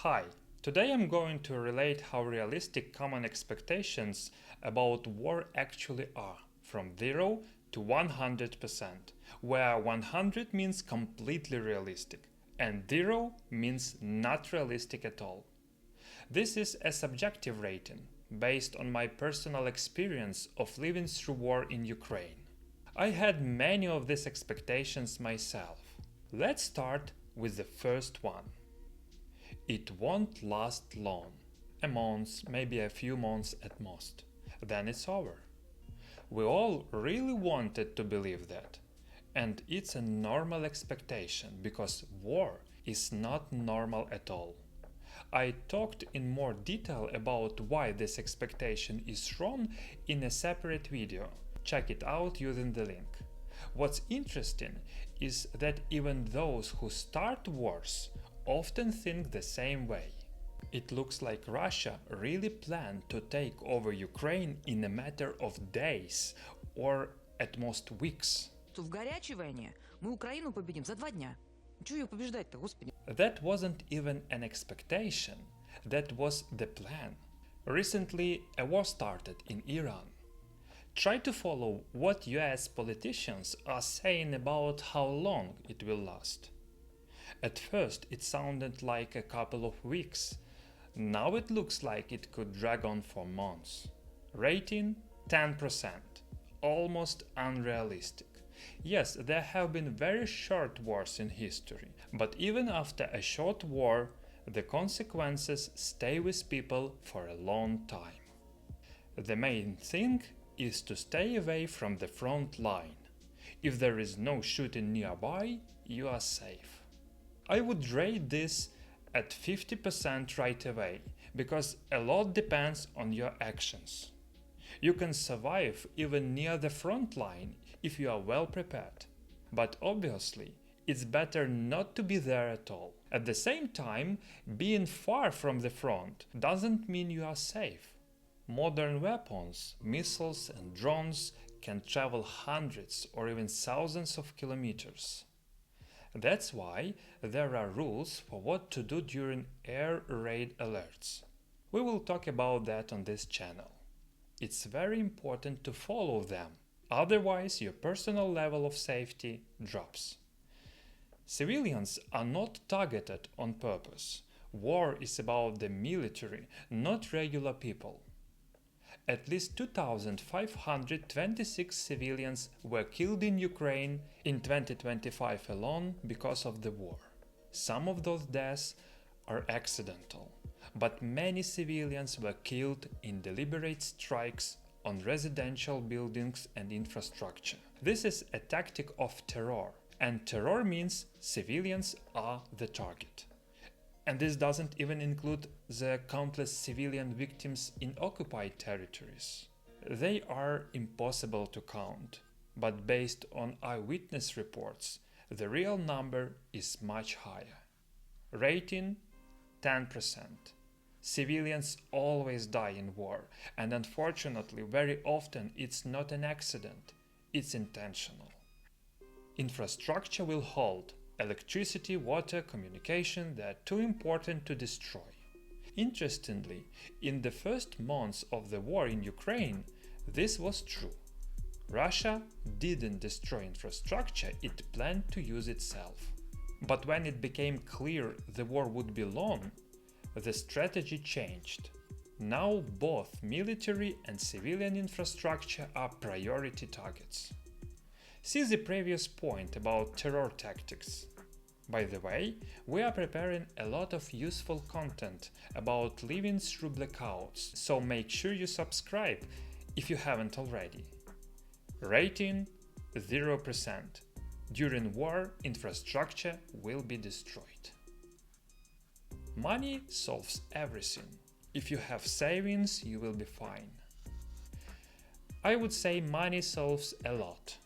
Hi, today I'm going to relate how realistic common expectations about war actually are, from 0 to 100%, where 100 means completely realistic and 0 means not realistic at all. This is a subjective rating, based on my personal experience of living through war in Ukraine. I had many of these expectations myself. Let's start with the first one. It won't last long. A month, maybe a few months at most. Then it's over. We all really wanted to believe that. And it's a normal expectation because war is not normal at all. I talked in more detail about why this expectation is wrong in a separate video. Check it out using the link. What's interesting is that even those who start wars often think the same way. It looks like Russia really planned to take over Ukraine in a matter of days or at most weeks. В горячей войне мы Украину победим за 2 дня. Чего ее побеждать-то, господи? That wasn't even an expectation. That was the plan. Recently, a war started in Iran. Try to follow what US politicians are saying about how long it will last. At first, it sounded like a couple of weeks. Now it looks like it could drag on for months. Rating 10%. Almost unrealistic. Yes, there have been very short wars in history, but even after a short war, the consequences stay with people for a long time. The main thing is to stay away from the front line. If there is no shooting nearby, you are safe. I would rate this at 50% right away, because a lot depends on your actions. You can survive even near the front line if you are well prepared. But obviously, it's better not to be there at all. At the same time, being far from the front doesn't mean you are safe. Modern weapons, missiles and drones can travel hundreds or even thousands of kilometers. That's why there are rules for what to do during air raid alerts. We will talk about that on this channel. It's very important to follow them, otherwise your personal level of safety drops. Civilians are not targeted on purpose. War is about the military, not regular people. At least 2,526 civilians were killed in Ukraine in 2025 alone because of the war. Some of those deaths are accidental, but many civilians were killed in deliberate strikes on residential buildings and infrastructure. This is a tactic of terror, and terror means civilians are the target. And this doesn't even include the countless civilian victims in occupied territories. They are impossible to count, but based on eyewitness reports, the real number is much higher. Rating 10%. Civilians always die in war, and unfortunately, very often it's not an accident, it's intentional. Infrastructure will hold. Electricity, water, communication, they are too important to destroy. Interestingly, in the first months of the war in Ukraine, this was true. Russia didn't destroy infrastructure it planned to use itself. But when it became clear the war would be long, the strategy changed. Now both military and civilian infrastructure are priority targets. See the previous point about terror tactics. By the way, we are preparing a lot of useful content about living through blackouts, so make sure you subscribe if you haven't already. Rating 0%. During war, infrastructure will be destroyed. Money solves everything. If you have savings, you will be fine. I would say money solves a lot.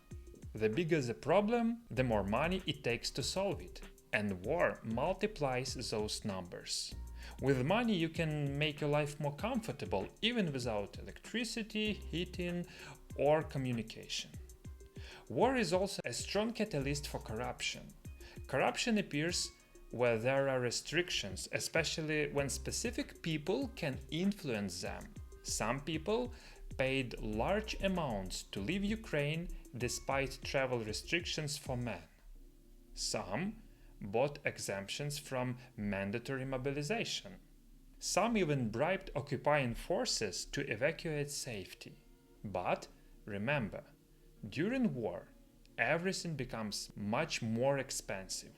The bigger the problem, the more money it takes to solve it, and war multiplies those numbers. With money you can make your life more comfortable even without electricity, heating or communication. War is also a strong catalyst for corruption. Corruption appears where there are restrictions, especially when specific people can influence them. Some people paid large amounts to leave Ukraine despite travel restrictions for men. Some bought exemptions from mandatory mobilization. Some even bribed occupying forces to evacuate safety. But remember, during war, everything becomes much more expensive.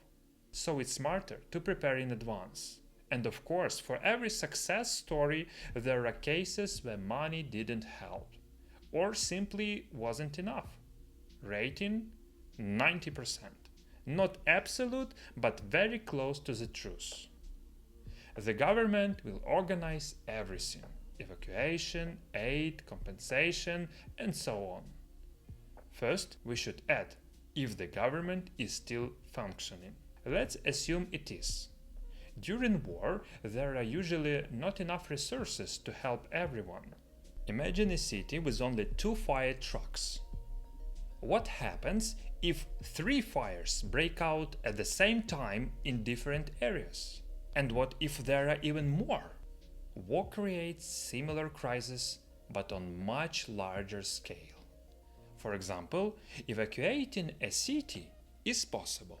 So it's smarter to prepare in advance. And of course, for every success story, there are cases where money didn't help or simply wasn't enough. Rating 90%. Not absolute, but very close to the truth. The government will organize everything: evacuation, aid, compensation, and so on. First, we should add if the government is still functioning. Let's assume it is. During war, there are usually not enough resources to help everyone. Imagine a city with only 2 fire trucks. What happens if 3 fires break out at the same time in different areas? And what if there are even more? War creates similar crises, but on much larger scale. For example, evacuating a city is possible.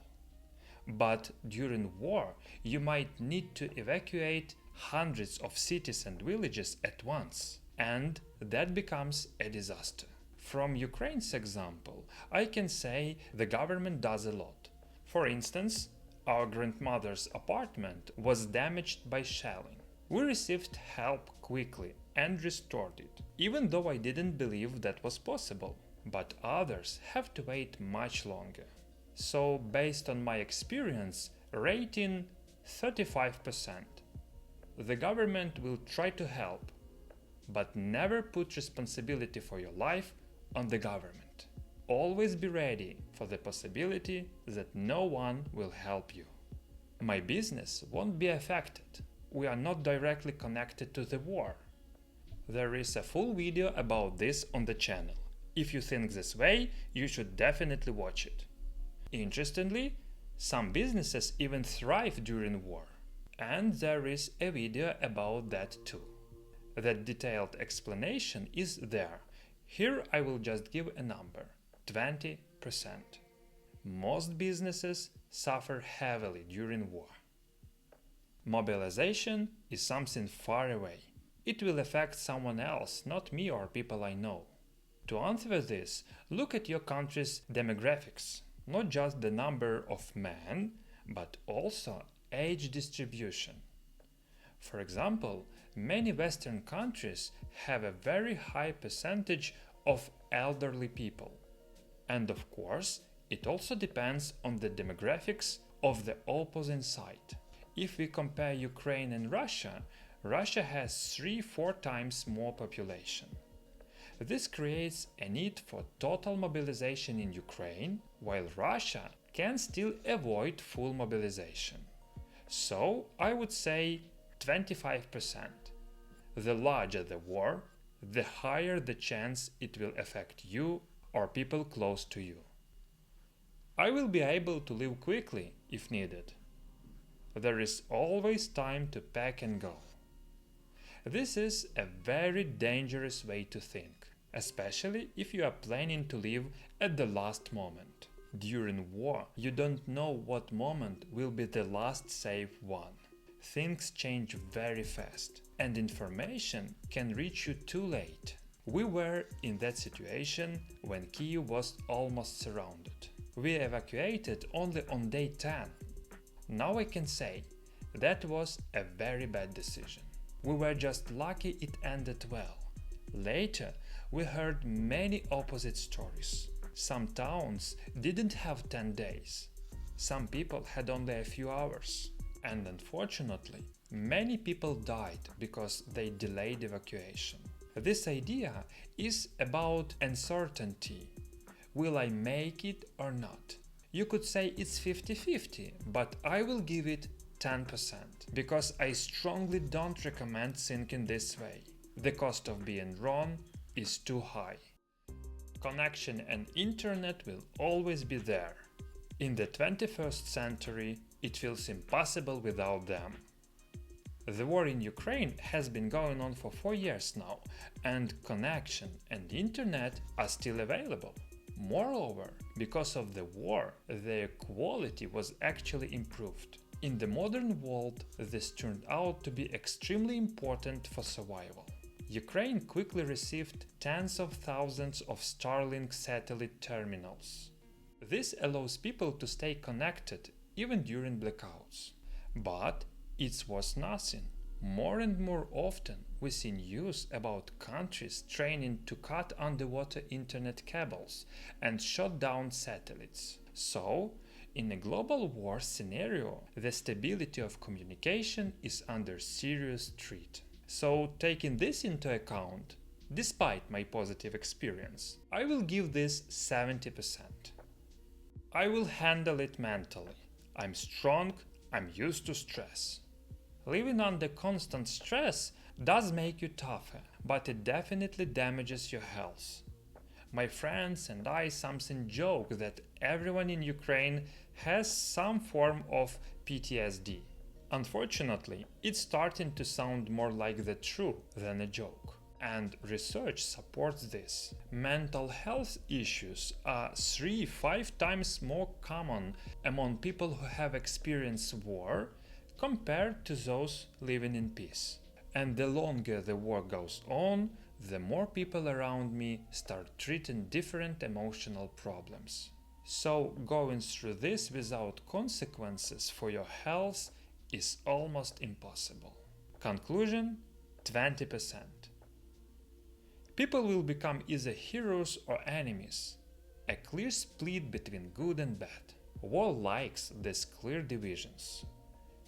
But during war, you might need to evacuate hundreds of cities and villages at once, and that becomes a disaster. From Ukraine's example, I can say the government does a lot. For instance, our grandmother's apartment was damaged by shelling. We received help quickly and restored it, even though I didn't believe that was possible. But others have to wait much longer. So, based on my experience, rating 35%. The government will try to help, but never put responsibility for your life on the government. Always be ready for the possibility that no one will help you. My business won't be affected. We are not directly connected to the war. There is a full video about this on the channel. If you think this way, you should definitely watch it. Interestingly, some businesses even thrive during war. And there is a video about that too. That detailed explanation is there. Here I will just give a number: 20%. Most businesses suffer heavily during war. Mobilization is something far away. It will affect someone else, not me or people I know. To answer this, look at your country's demographics, not just the number of men, but also age distribution. For example, many Western countries have a very high percentage of elderly people. And of course, it also depends on the demographics of the opposing side. If we compare Ukraine and Russia, Russia has 3-4 times more population. This creates a need for total mobilization in Ukraine, while Russia can still avoid full mobilization. So I would say 25%. The larger the war, the higher the chance it will affect you or people close to you. I will be able to leave quickly if needed. There is always time to pack and go. This is a very dangerous way to think, especially if you are planning to leave at the last moment. During war, you don't know what moment will be the last safe one. Things change very fast, and information can reach you too late. We were in that situation when Kyiv was almost surrounded. We evacuated only on day 10. Now I can say that was a very bad decision. We were just lucky it ended well. Later, we heard many opposite stories. Some towns didn't have 10 days. Some people had only a few hours. And unfortunately, many people died because they delayed evacuation. This idea is about uncertainty. Will I make it or not? You could say it's 50-50, but I will give it 10% because I strongly don't recommend thinking this way. The cost of being wrong is too high. Connection and internet will always be there. In the 21st century, It feels impossible without them. The war in Ukraine has been going on for 4 years now, and connection and internet are still available. Moreover, because of the war, their quality was actually improved. In the modern world, this turned out to be extremely important for survival. Ukraine quickly received tens of thousands of Starlink satellite terminals. This allows people to stay connected even during blackouts. But it was nothing. More and more often we see news about countries training to cut underwater internet cables and shut down satellites. So, in a global war scenario, the stability of communication is under serious threat. So, taking this into account, despite my positive experience, I will give this 70%. I will handle it mentally. I'm strong, I'm used to stress. Living under constant stress does make you tougher, but it definitely damages your health. My friends and I sometimes joke that everyone in Ukraine has some form of PTSD. Unfortunately, it's starting to sound more like the truth than a joke. And research supports this. Mental health issues are 3-5 times more common among people who have experienced war compared to those living in peace. And the longer the war goes on, the more people around me start treating different emotional problems. So going through this without consequences for your health is almost impossible. Conclusion: 20%. People will become either heroes or enemies, a clear split between good and bad. War likes these clear divisions.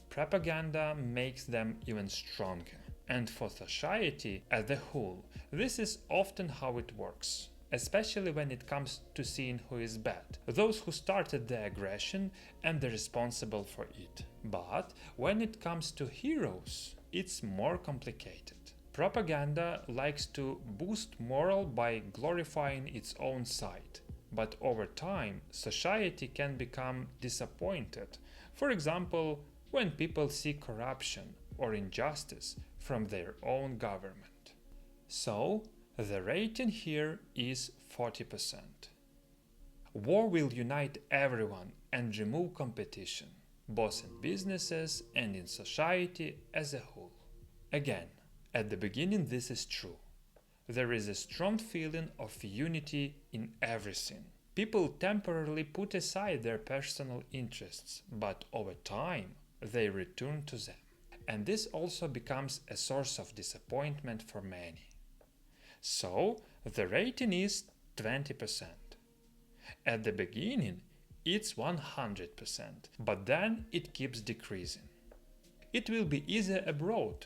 Propaganda makes them even stronger. And for society as a whole, this is often how it works, especially when it comes to seeing who is bad, those who started the aggression and the responsible for it. But when it comes to heroes, it's more complicated. Propaganda likes to boost morale by glorifying its own side. But over time, society can become disappointed. For example, when people see corruption or injustice from their own government. So, the rating here is 40%. War will unite everyone and remove competition, both in businesses and in society as a whole. Again, at the beginning this is true. There is a strong feeling of unity in everything. People temporarily put aside their personal interests, but over time they return to them. And this also becomes a source of disappointment for many. So, the rating is 20%. At the beginning, it's 100%, but then it keeps decreasing. It will be easier abroad.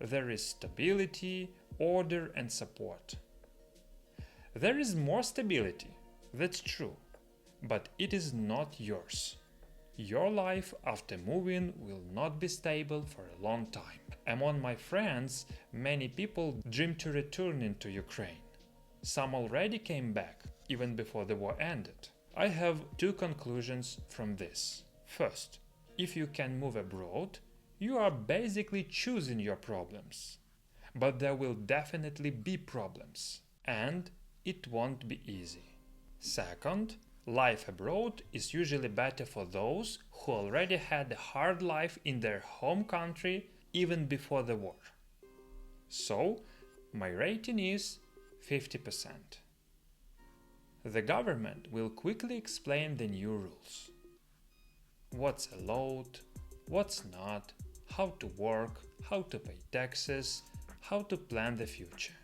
There is stability, order and support. There is more stability, that's true, but it is not yours. Your life after moving will not be stable for a long time. Among my friends, many people dream to return into Ukraine. Some already came back, even before the war ended. I have two conclusions from this. First, if you can move abroad, you are basically choosing your problems. But there will definitely be problems, and it won't be easy. Second, life abroad is usually better for those who already had a hard life in their home country even before the war. So, my rating is 50%. The government will quickly explain the new rules. What's allowed, what's not, how to work, how to pay taxes, how to plan the future.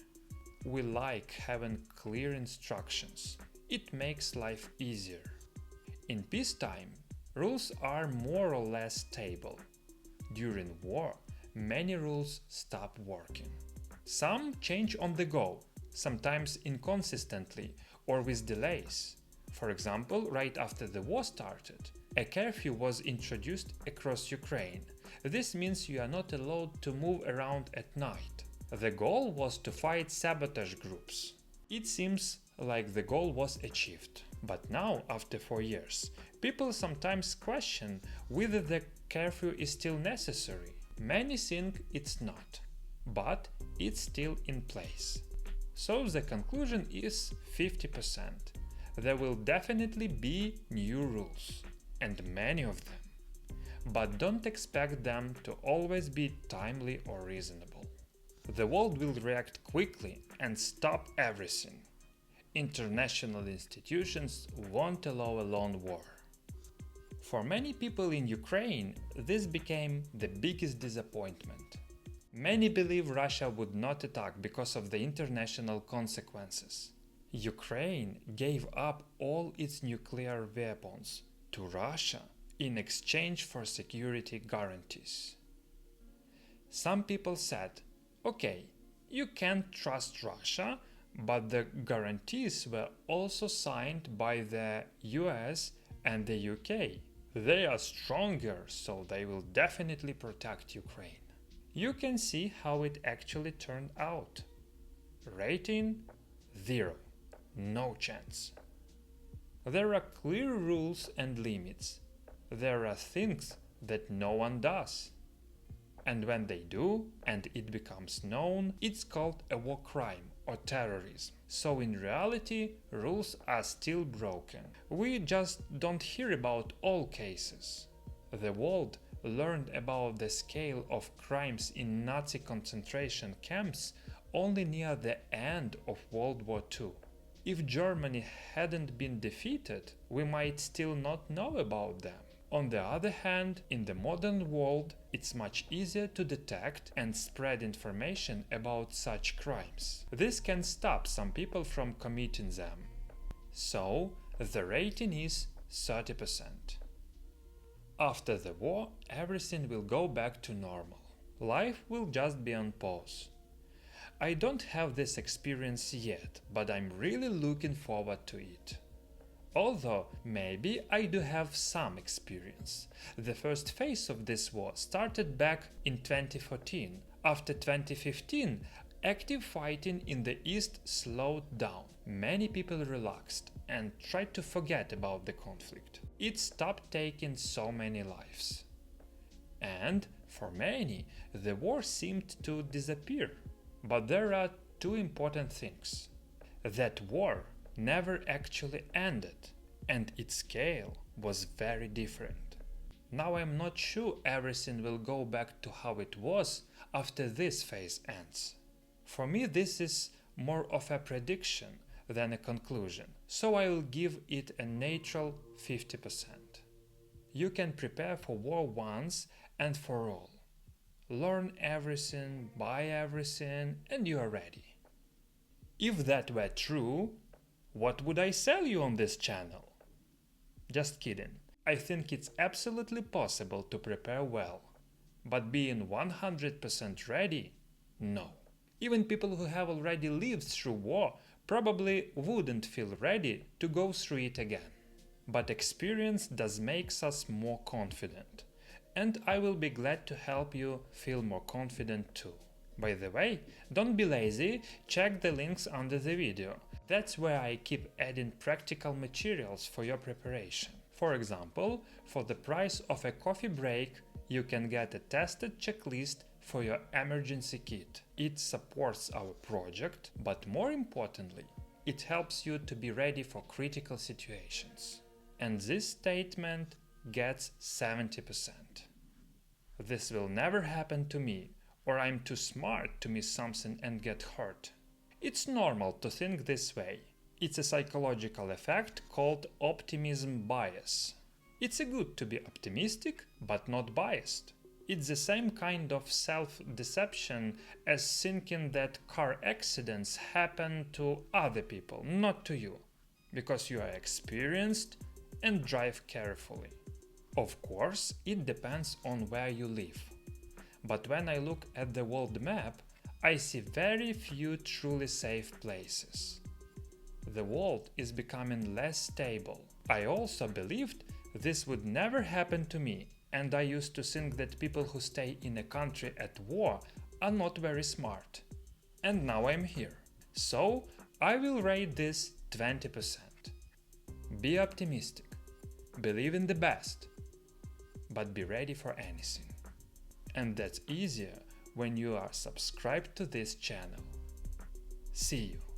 We like having clear instructions. It makes life easier. In peacetime, rules are more or less stable. During war, many rules stop working. Some change on the go, sometimes inconsistently or with delays. For example, right after the war started, a curfew was introduced across Ukraine. This means you are not allowed to move around at night. The goal was to fight sabotage groups. It seems like the goal was achieved. But now, after 4 years, people sometimes question whether the curfew is still necessary. Many think it's not, but it's still in place. So the conclusion is 50%. There will definitely be new rules, and many of them. But don't expect them to always be timely or reasonable. The world will react quickly and stop everything. International institutions won't allow a lone war. For many people in Ukraine, this became the biggest disappointment. Many believe Russia would not attack because of the international consequences. Ukraine gave up all its nuclear weapons to Russia in exchange for security guarantees. Some people said, okay, you can't trust Russia, but the guarantees were also signed by the US and the UK. They are stronger, so they will definitely protect Ukraine. You can see how it actually turned out. Rating 0. No chance. There are clear rules and limits. There are things that no one does. And when they do, and it becomes known, it's called a war crime or terrorism. So in reality, rules are still broken. We just don't hear about all cases. The world learned about the scale of crimes in Nazi concentration camps only near the end of World War II. If Germany hadn't been defeated, we might still not know about them. On the other hand, in the modern world, it's much easier to detect and spread information about such crimes. This can stop some people from committing them. So, the rating is 30%. After the war, everything will go back to normal. Life will just be on pause. I don't have this experience yet, but I'm really looking forward to it. Although, maybe I do have some experience. The first phase of this war started back in 2014. After 2015, active fighting in the east slowed down. Many people relaxed and tried to forget about the conflict. It stopped taking so many lives. And, for many, the war seemed to disappear. But there are two important things. That war never actually ended, and its scale was very different. Now I'm not sure everything will go back to how it was after this phase ends. For me, this is more of a prediction than a conclusion, so I will give it a neutral 50%. You can prepare for war once and for all. Learn everything, buy everything, and you are ready. If that were true, what would I sell you on this channel? Just kidding. I think it's absolutely possible to prepare well. But being 100% ready? No. Even people who have already lived through war probably wouldn't feel ready to go through it again. But experience does make us more confident. And I will be glad to help you feel more confident too. By the way, don't be lazy, check the links under the video. That's where I keep adding practical materials for your preparation. For example, for the price of a coffee break, you can get a tested checklist for your emergency kit. It supports our project, but more importantly, it helps you to be ready for critical situations. And this statement gets 70%. This will never happen to me, or I'm too smart to miss something and get hurt. It's normal to think this way. It's a psychological effect called optimism bias. It's good to be optimistic, but not biased. It's the same kind of self-deception as thinking that car accidents happen to other people, not to you, because you are experienced and drive carefully. Of course, it depends on where you live. But when I look at the world map, I see very few truly safe places. The world is becoming less stable. I also believed this would never happen to me, and I used to think that people who stay in a country at war are not very smart. And now I'm here. So I will rate this 20%. Be optimistic, believe in the best, but be ready for anything. And that's easier when you are subscribed to this channel. See you.